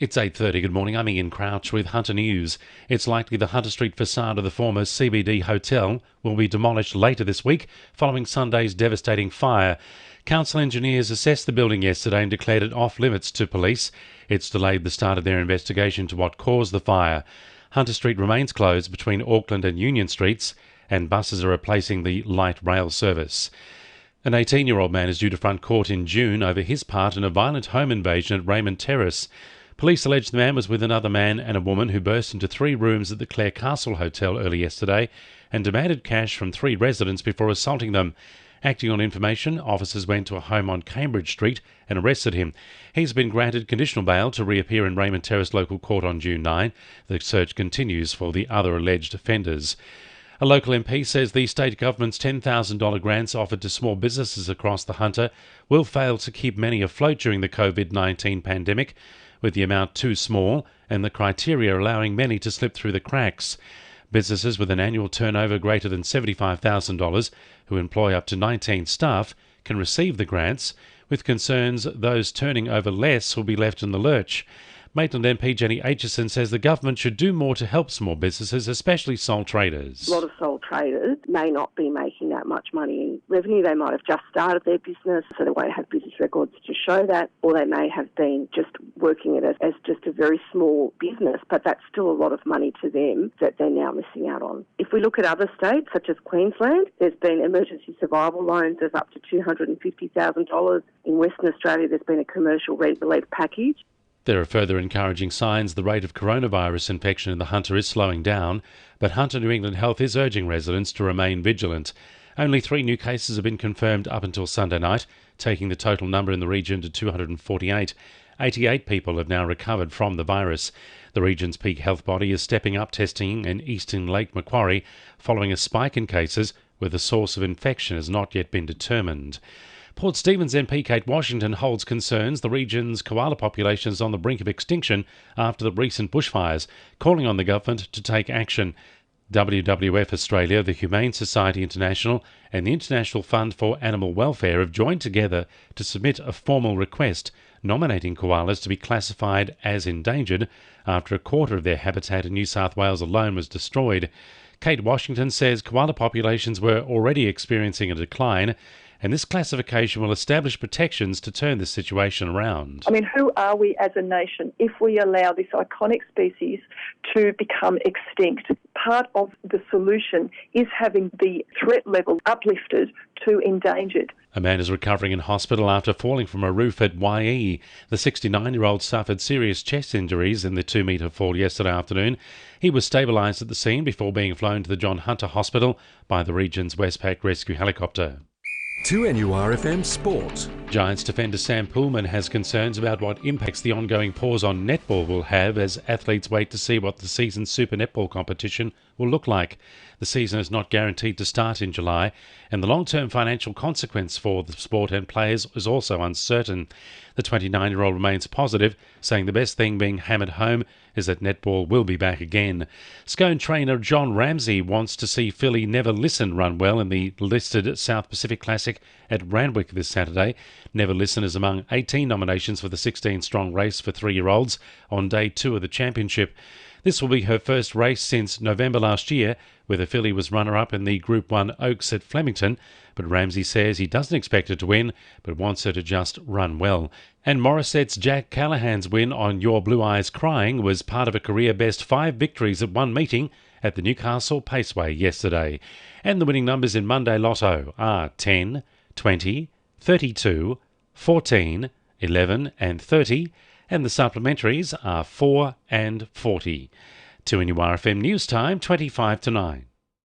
It's 8:30. Good morning. I'm Ian Crouch with Hunter News. It's likely the Hunter Street facade of the former CBD hotel will be demolished later this week following Sunday's devastating fire. Council engineers assessed the building yesterday and declared it off limits to police. It's delayed the start of their investigation into what caused the fire. Hunter Street remains closed between Auckland and Union Streets, and buses are replacing the light rail service. An 18-year-old man is due to front court in June over his part in a violent home invasion at Raymond Terrace. Police allege the man was with another man and a woman who burst into 3 rooms at the Clare Castle Hotel early yesterday and demanded cash from 3 residents before assaulting them. Acting on information, officers went to a home on Cambridge Street and arrested him. He's been granted conditional bail to reappear in Raymond Terrace local court on June 9. The search continues for the other alleged offenders. A local MP says the state government's $10,000 grants offered to small businesses across the Hunter will fail to keep many afloat during the COVID-19 pandemic, with the amount too small and the criteria allowing many to slip through the cracks. Businesses with an annual turnover greater than $75,000 who employ up to 19 staff can receive the grants, with concerns those turning over less will be left in the lurch. Maitland MP Jenny Aitchison says the government should do more to help small businesses, especially sole traders. A lot of sole traders may not be making that much money in revenue. They might have just started their business, so they won't have business records to show that, or they may have been just working it as just a very small business, but that's still a lot of money to them that they're now missing out on. If we look at other states, such as Queensland, there's been emergency survival loans of up to $250,000. In Western Australia, there's been a commercial rent relief package. There are further encouraging signs the rate of coronavirus infection in the Hunter is slowing down, but Hunter New England Health is urging residents to remain vigilant. Only 3 new cases have been confirmed up until Sunday night, taking the total number in the region to 248. 88 people have now recovered from the virus. The region's peak health body is stepping up testing in eastern Lake Macquarie following a spike in cases where the source of infection has not yet been determined. Port Stephens MP Kate Washington holds concerns the region's koala population is on the brink of extinction after the recent bushfires, calling on the government to take action. WWF Australia, the Humane Society International and the International Fund for Animal Welfare have joined together to submit a formal request nominating koalas to be classified as endangered after a quarter of their habitat in New South Wales alone was destroyed. Kate Washington says koala populations were already experiencing a decline, and this classification will establish protections to turn this situation around. I mean, who are we as a nation if we allow this iconic species to become extinct? Part of the solution is having the threat level uplifted to endangered. A man is recovering in hospital after falling from a roof at YE. The 69-year-old suffered serious chest injuries in the 2-metre fall yesterday afternoon. He was stabilised at the scene before being flown to the John Hunter Hospital by the region's Westpac rescue helicopter. 2NURFM Sport. Giants defender Sam Poolman has concerns about what impacts the ongoing pause on netball will have as athletes wait to see what the season's Super Netball competition will look like. The season is not guaranteed to start in July, and the long-term financial consequence for the sport and players is also uncertain. The 29-year-old remains positive, saying the best thing being hammered home is that netball will be back again. Scone trainer John Ramsey wants to see filly Never Listen run well in the listed South Pacific Classic at Randwick this Saturday. Never Listen is among 18 nominations for the 16-strong race for 3-year-olds on day 2 of the championship. This will be her first race since November last year, where the filly was runner-up in the Group 1 Oaks at Flemington, but Ramsey says he doesn't expect her to win, but wants her to just run well. And Morissette's Jack Callahan's win on Your Blue Eyes Crying was part of a career-best 5 victories at one meeting at the Newcastle Paceway yesterday. And the winning numbers in Monday Lotto are 10, 20, 32, 14, 11 and 30, and the supplementaries are 4 and 40. 2NURFM News Time, 25 to 9.